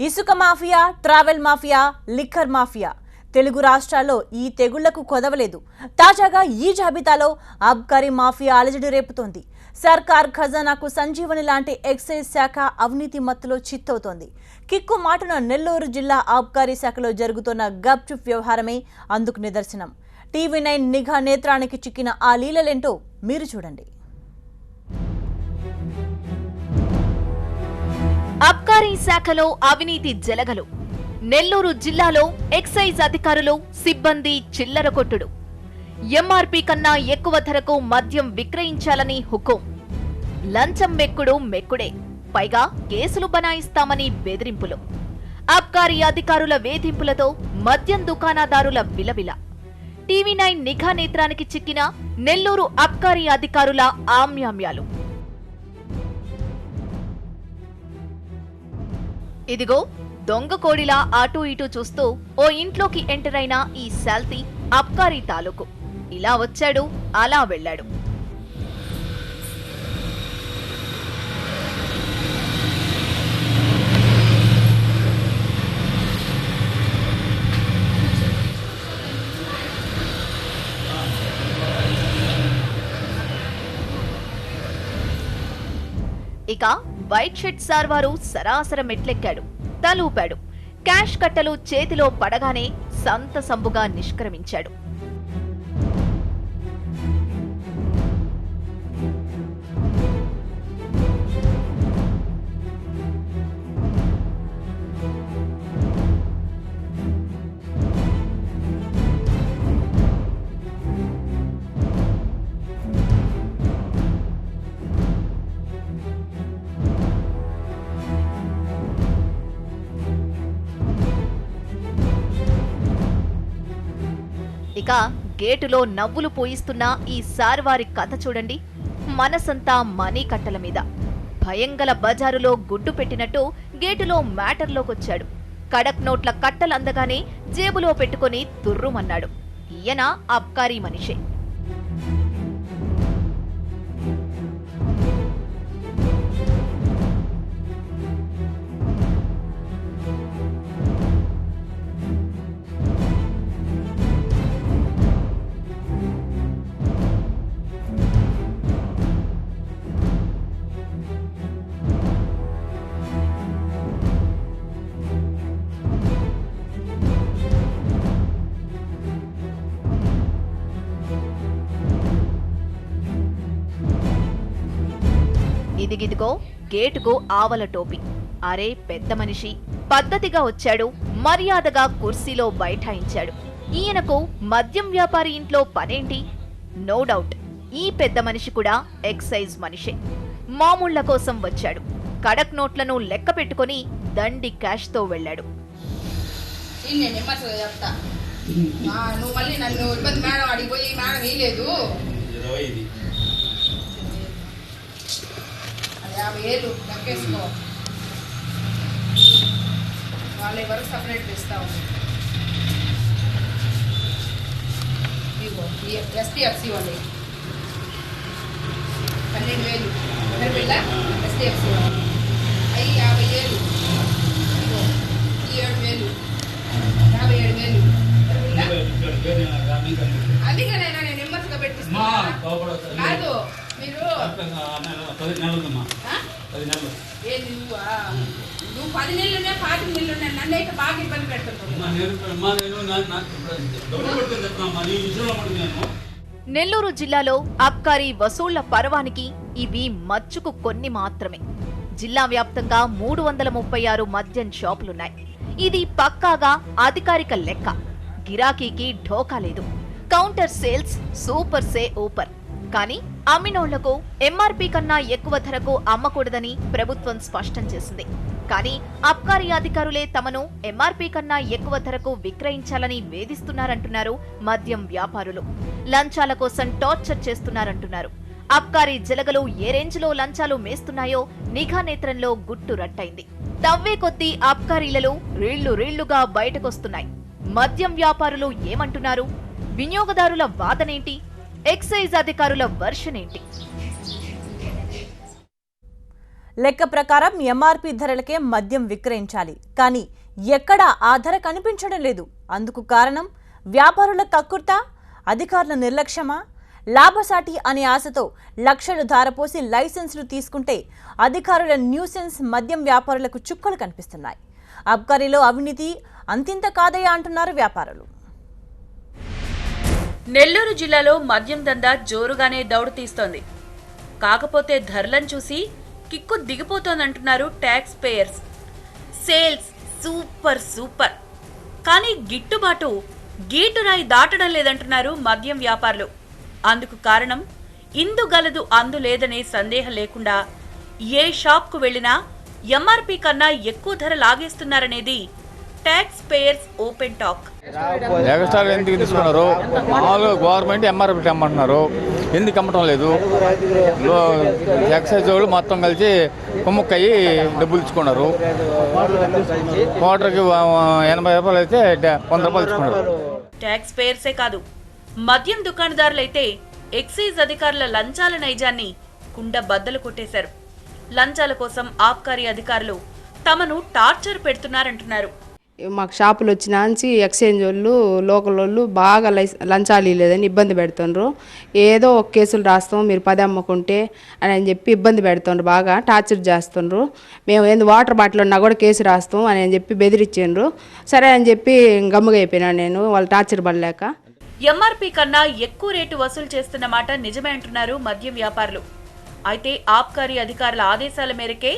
ఇసుక mafia, travel mafia, liquor mafia Telugu రాష్ట్రాల్లో ఈ తెగుళ్లకు కొదవలేదు. తాజాగా ఈ జాబితాలో అబ్కారీ మాఫియా అలజడి రేపుతోంది. సర్కార్ ఖజానాకు సంజీవని లాంటి ఎక్సైజ్ శాఖ అవినీతి మత్తులో చిత్తవుతోంది. కిక్కు మాటున నెల్లూరు జిల్లా అబ్కారీ శాఖలో జరుగుతున్న గప్చుప్ వ్యవహారమే అందుకు నిదర్శనం. టీవీ9 నిఘా నేత్రానికి చిక్కిన ఆ లీలలేంటో మీరు చూడండి. అబ్కారీ శాఖలో అవినీతి జలగలు. నెల్లూరు జిల్లాలో ఎక్సైజ్ అధికారులు, సిబ్బంది చిల్లర కొట్టుడు. ఎంఆర్పీ కన్నా ఎక్కువ ధరకు మద్యం విక్రయించాలని హుకుం. లంచం మెక్కుడు మెక్కుడే, పైగా కేసులు బనాయిస్తామని బెదిరింపులు. అబ్కారీ అధికారుల వేధింపులతో మద్యం దుకాణదారుల విలవిల. టీవీ9 నిఘా నేత్రానికి చిక్కిన నెల్లూరు అబ్కారీ అధికారుల ఆమ్యామ్యాలు. ఇదిగో దొంగ కోడిలా అటూ ఇటూ చూస్తూ ఓ ఇంట్లోకి ఎంటర్ అయిన ఈ శాల్తీ అబ్కారీ తాలూకు. ఇలా వచ్చాడు, అలా వెళ్లాడు. ఇక వైట్ షర్ట్ సార్ వారు సరాసర మెట్లెక్కాడు, తలూపాడు. క్యాష్ కట్టలు చేతిలో పడగానే సంతసంబుగా నిష్క్రమించాడు. ఇక గేటులో నవ్వులు పోయిస్తున్న ఈ సార్ వారి కథ చూడండి. మనసంతా మనీ కట్టల మీద. భయంగల బజారులో గుడ్డు పెట్టినట్టు గేటులో మ్యాటర్లోకొచ్చాడు. కడక్ నోట్ల కట్టలందగానే జేబులో పెట్టుకుని తుర్రుమన్నాడు. ఈయన అబ్కారీ మనిషే. ఇదిగిదిగో గేటుకు ఆవల టోపీ. అరే పెద్ద మనిషి, పద్ధతిగా వచ్చాడు, మర్యాదగా కుర్చీలో బైఠాయించాడు. ఈయనకు మద్యం వ్యాపారి ఇంట్లో పనేంటి? నో డౌట్ ఈ పెద్ద మనిషి కూడా ఎక్సైజ్ మనిషే. మామూళ్ల కోసం వచ్చాడు. కడక్ నోట్లను లెక్క పెట్టుకుని దండి క్యాష్ తో వెళ్లాడు. వాళ్ళ వరకు సపరేట్ ఇస్తాము. ఎస్టీఎఫ్సి వాళ్ళు 12,000 పిల్ల ఎస్టీఎఫ్సి వాళ్ళు అవి 50,000, ఈ 7,000, 57,000. అందుకనైనా నేను నెమ్మదిగా పెట్టిస్తాను. కాదు మీరు ఏంది నువ్వు 10 నెలలునే 5 నెలలునే నన్ను అయితే బాగా ఇబ్బంది పెడుతున్నావు. నెల్లూరు జిల్లాలో అబ్కారీ వసూళ్ల పర్వానికి ఇవి మచ్చుకు కొన్ని మాత్రమే. జిల్లా వ్యాప్తంగా 336 మద్యం షాపులున్నాయి. ఇది పక్కాగా అధికారిక లెక్క. గిరాకీకి ఢోకా లేదు. కౌంటర్ సేల్స్ సూపర్ సే ఊపర్. కానీ అమ్మినోళ్లకు ఎంఆర్పీ కన్నా ఎక్కువ ధరకు అమ్మకూడదని ప్రభుత్వం స్పష్టం చేసింది. కానీ అబ్కారీ అధికారులే తమను ఎంఆర్పీ కన్నా ఎక్కువ ధరకు విక్రయించాలని వేధిస్తున్నారంటున్నారు మద్యం వ్యాపారులు. లంచాల కోసం టార్చర్ చేస్తున్నారంటున్నారు. అబ్కారీ జలగలు ఏ రేంజ్లో లంచాలు మేస్తున్నాయో నిఘా నేత్రంలో గుట్టు రట్టయింది. తవ్వే కొద్దీ అబ్కారీలలో రీళ్లుగా బయటకొస్తున్నాయి. మద్యం వ్యాపారులు ఏమంటున్నారు? వినియోగదారుల వాదనేంటి? ఎక్సైజ్ అధికారుల వర్షన్ ఏంటి? లెక్క ప్రకారం ఎంఆర్పీ ధరలకే మద్యం విక్రయించాలి, కానీ ఎక్కడా ఆ ధర కనిపించడం లేదు. అందుకు కారణం వ్యాపారుల కక్కుర్త, అధికారుల నిర్లక్ష్యమా? లాభసాటి అనే ఆశతో లక్షలు ధారపోసి లైసెన్సులు తీసుకుంటే అధికారుల న్యూసెన్స్ మద్యం వ్యాపారులకు చుక్కలు కనిపిస్తున్నాయి. అబ్కారీలో అవినీతి అంతింత కాదయ్యా అంటున్నారు వ్యాపారులు. నెల్లూరు జిల్లాలో మద్యం దందా జోరుగానే దౌడు తీస్తోంది. కాకపోతే ధరలను చూసి కిక్కు దిగిపోతోందంటున్నారు ట్యాక్స్ పేయర్స్. సేల్స్ సూపర్, కానీ గిట్టుబాటు గీటురాయి దాటడం లేదంటున్నారు మద్యం వ్యాపారులు. అందుకు కారణం ఇందు గలదు అందు లేదనే సందేహం లేకుండా ఏ షాప్కు వెళ్లినా ఎంఆర్పీ కన్నా ఎక్కువ ధర లాగేస్తున్నారనేది tax payers open talk. Extra ఎందుకు తీసుకున్నారు? మామూలుగా గవర్నమెంట్ ఎంఆర్పీ అమ్మంటున్నారు, ఎందుకు అమ్మటం లేదు? ఎక్సైజ్ వాళ్ళు మొత్తం కలిసి కుమ్ముక్కయ్యి డబ్బులు ఇచ్చుకున్నారు. క్వార్టర్కి 80 రూపాయలు అయితే 100 రూపాయలు ఇచ్చుకున్నారు. ట్యాక్స్ పేయర్సే కాదు, మద్యం దుకాణదారులైతే ఎక్సైజ్ అధికారుల లంచాల నైజాన్ని కుండ బద్దలు కొట్టేశారు. లంచాల కోసం ఆబ్కారీ అధికారులు తమను టార్చర్ పెడుతున్నారంటున్నారు. మాకు షాపులు వచ్చినాంచి ఎక్స్చేంజ్ వాళ్ళు లోకల్ వాళ్ళు బాగా లంచాలు లేదని ఇబ్బంది పెడుతుండ్రు. ఏదో ఒక కేసులు రాస్తాం, మీరు 10 అమ్ముకుంటే అని చెప్పి ఇబ్బంది పెడుతుండ్రు, బాగా టార్చర్ చేస్తుండ్రు. మేము ఏంది వాటర్ బాటిల్ ఉన్నా కూడా కేసు రాస్తాం అని చెప్పి బెదిరించిండ్రు. సరే అని చెప్పి గమ్ముగా అయిపోయినాను నేను, వాళ్ళు టార్చర్ పడలేక. ఎంఆర్పీ కన్నా ఎక్కువ రేటు వసూలు చేస్తున్న మాట నిజమే అంటున్నారు మద్యం వ్యాపారులు. అయితే ఆబ్కారీ అధికారుల ఆదేశాల మేరకే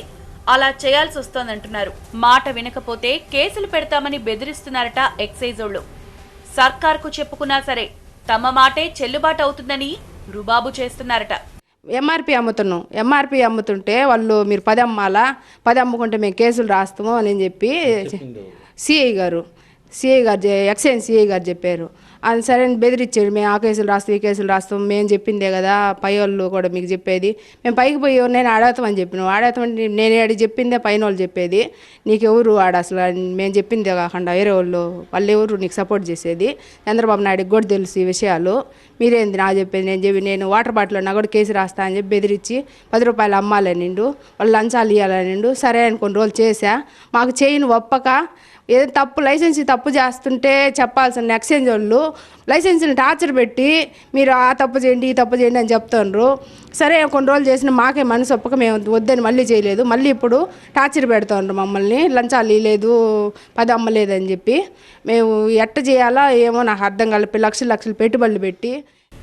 అలా చేయాల్సి వస్తోందంటున్నారు. మాట వినకపోతే కేసులు పెడతామని బెదిరిస్తున్నారట ఎక్సైజోళ్లు. సర్కార్కు చెప్పుకున్నా సరే తమ మాటే చెల్లుబాటు అవుతుందని రుబాబు చేస్తున్నారట. ఎంఆర్పీ అమ్ముతున్నాం, ఎంఆర్పీ అమ్ముతుంటే వాళ్ళు మీరు 10 అమ్మాలా, 10 అమ్ముకుంటే మేము కేసులు రాస్తాము అని చెప్పి సిఐ గారు ఎక్సైజ్ సిఐ గారు చెప్పారు. అది సరే బెదిరించాడు, మేము ఆ కేసులు రాస్తాం, ఈ కేసులు రాస్తాం, మేము చెప్పిందే కదా పై వాళ్ళు కూడా మీకు చెప్పేది. మేము పైకి పోయి నేను ఆడతామని చెప్పిన, ఆడతామని నేను ఆడి చెప్పిందే పైన వాళ్ళు చెప్పేది. నీకెవరు ఆడ అసలు మేము చెప్పిందే కాకుండా వేరే వాళ్ళు ఎవరు నీకు సపోర్ట్ చేసేది? చంద్రబాబు నాయుడుకి కూడా తెలుసు ఈ విషయాలు. మీరేంది నా చెప్పేది? నేను వాటర్ బాటిల్ ఉన్నా కూడా కేసు రాస్తా అని చెప్పి బెదిరించి 10 రూపాయలు అమ్మాలని నిండు, వాళ్ళు లంచాలు ఇవ్వాలని నిండు. సరే అని కొన్ని రోజులు చేశా, మాకు చేయను ఒప్పక ఏదో తప్పు లైసెన్స్ తప్పు చేస్తుంటే చెప్పాల్సిన ఎక్స్చేంజ్ వాళ్ళు లైసెన్స్ని టార్చర్ పెట్టి మీరు ఆ తప్పు చేయండి ఈ తప్పు చేయండి అని చెప్తుండ్రు. సరే కొన్ని రోజులు చేసిన మాకే మనసు ఒప్పక మేము వద్దని మళ్ళీ చేయలేదు. మళ్ళీ ఇప్పుడు టార్చర్ పెడుతుండ్రు మమ్మల్ని, లంచాలు ఇవ్వలేదు 10 అమ్మలేదని చెప్పి. మేము ఎట్ట చేయాలా ఏమో నాకు అర్థం కాలేదు. లక్షలు పెట్టుబడులు పెట్టి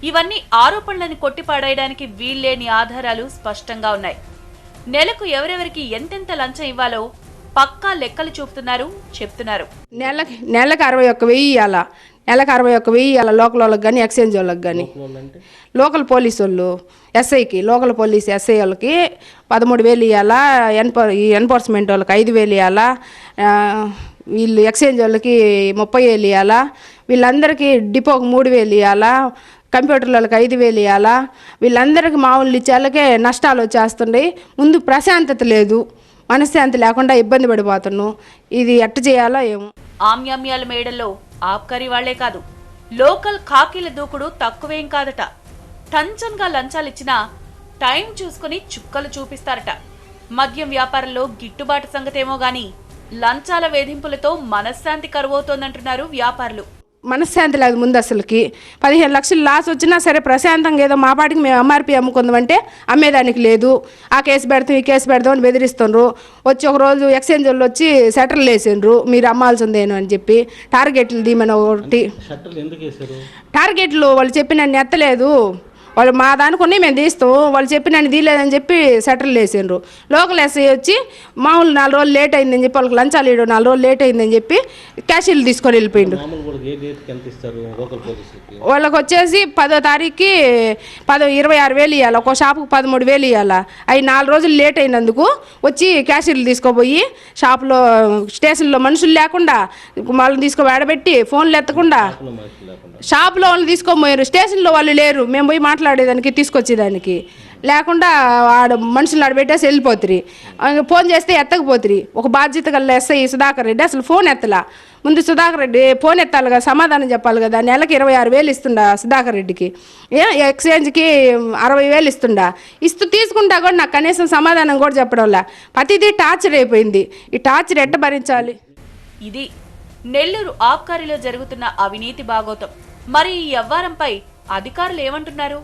ఇవన్నీ ఆరోపణలను కొట్టిపాడేయడానికి వీల్లేని ఆధారాలు స్పష్టంగా ఉన్నాయి. నెలకు ఎవరెవరికి ఎంతెంత లంచం ఇవ్వాలో పక్కా లెక్కలు చూపుతున్నారు, చెప్తున్నారు. నెలకు 61,000 ఇవ్వాలా, నెలకు 61,000 ఇవ్వాలా లోకల్ వాళ్ళకి కానీ ఎక్స్చేంజ్ వాళ్ళకి కానీ. లోకల్ పోలీసు వాళ్ళు ఎస్ఐకి, లోకల్ పోలీస్ ఎస్ఐ వాళ్ళకి 13,000 ఇవ్వాలా, ఎన్ఫోర్స్మెంట్ వాళ్ళకి 5,000 ఇవ్వాలా, వీళ్ళు ఎక్స్చేంజ్ వాళ్ళకి 30,000 ఇవ్వాలా, వీళ్ళందరికీ డిపోకి 3,000 ఇవ్వాలా, కంప్యూటర్లకు 5,000 ఇవ్వాలా. వీళ్ళందరికీ మామూలు ఇచ్చేళ్ళకే నష్టాలు వచ్చేస్తున్నాయి. ముందు ప్రశాంతత లేదు, మనశ్శాంతి లేకుండా ఇబ్బంది పడిపోతున్నాం. ఇది ఎట్ట చేయాలో ఏమో. ఆమ్యామ్యాల మేడల్లో ఆబ్కారీ వాళ్లే కాదు, లోకల్ ఖాకీల దూకుడు తక్కువేం కాదట. టంచన్గా లంచాలిచ్చినా టైం చూసుకుని చుక్కలు చూపిస్తారట. మద్యం వ్యాపారంలో గిట్టుబాటు సంగతేమో గాని లంచాల వేధింపులతో మనశ్శాంతి కరువవుతోందంటున్నారు వ్యాపారులు. మనశ్శాంతి లేదు ముందు అసలుకి. 15 లక్షలు లాస్ వచ్చినా సరే ప్రశాంతంగా ఏదో మా పాటికి మేము ఎంఆర్పీ అమ్ముకుందామంటే అమ్మేదానికి లేదు. ఆ కేసు పెడతాం ఈ కేసు పెడతాం అని బెదిరిస్తుండ్రు. వచ్చి ఒకరోజు ఎక్స్చేంజ్ వాళ్ళు వచ్చి షట్టర్లు వేసిండ్రు, మీరు అమ్మాల్సిందేను అని చెప్పి. టార్గెట్లు దీమని ఒకటి టార్గెట్లు వాళ్ళు చెప్పినన్ని ఎత్తలేదు. వాళ్ళు మా దానికొని మేము తీస్తాం, వాళ్ళు చెప్పినని తీయలేదని చెప్పి షట్టర్లు వేసిండ్రు. లోకల్ ఎస్ఐ వచ్చి మామూలు 4 రోజులు లేట్ అయిందని చెప్పి వాళ్ళకి లంచాలు ఇవ్వడం 4 రోజులు లేట్ అయిందని చెప్పి క్యాషీలు తీసుకొని వెళ్ళిపోయిండు. వాళ్ళకి వచ్చేసి 10వ తారీఖుకి 26,000 ఇవ్వాలి, ఒక షాపుకి 13,000 ఇవ్వాలి. అవి 4 రోజులు లేట్ అయినందుకు వచ్చి క్యాషీలు తీసుకోపోయి షాపులో స్టేషన్లో మనుషులు లేకుండా వాళ్ళని తీసుకొని ఆడబెట్టి ఫోన్లు ఎత్తకుండా షాపులో వాళ్ళని తీసుకొని పోయారు. స్టేషన్లో వాళ్ళు లేరు, మేము పోయి మాట్లాడేదానికి తీసుకొచ్చేదానికి. లేకుండా వాడు మనుషులు ఆడబెట్టేసి వెళ్ళిపోతురి. ఫోన్ చేస్తే ఎత్తకపోతురి. ఒక బాధ్యత గల ఎస్ఐ సుధాకర్ రెడ్డి అసలు ఫోన్ ఎత్తలా. ముందు సుధాకర్ రెడ్డి ఫోన్ ఎత్తాలి కదా, సమాధానం చెప్పాలి కదా. నెలకి 26,000 ఇస్తుండా సుధాకర్ రెడ్డికి, ఎక్స్చేంజ్కి 60,000 ఇస్తుండా. తీసుకుంటా కూడా నాకు కనీసం సమాధానం కూడా చెప్పడంలా. ప్రతిదీ టార్చర్ అయిపోయింది. ఈ టార్చర్ ఎట్ట భరించాలి? ఇది నెల్లూరు ఆబ్కారీలో జరుగుతున్న అవినీతి బాగోతం. మరి ఈ వ్యవహారంపై అధికారులు ఏమంటున్నారు?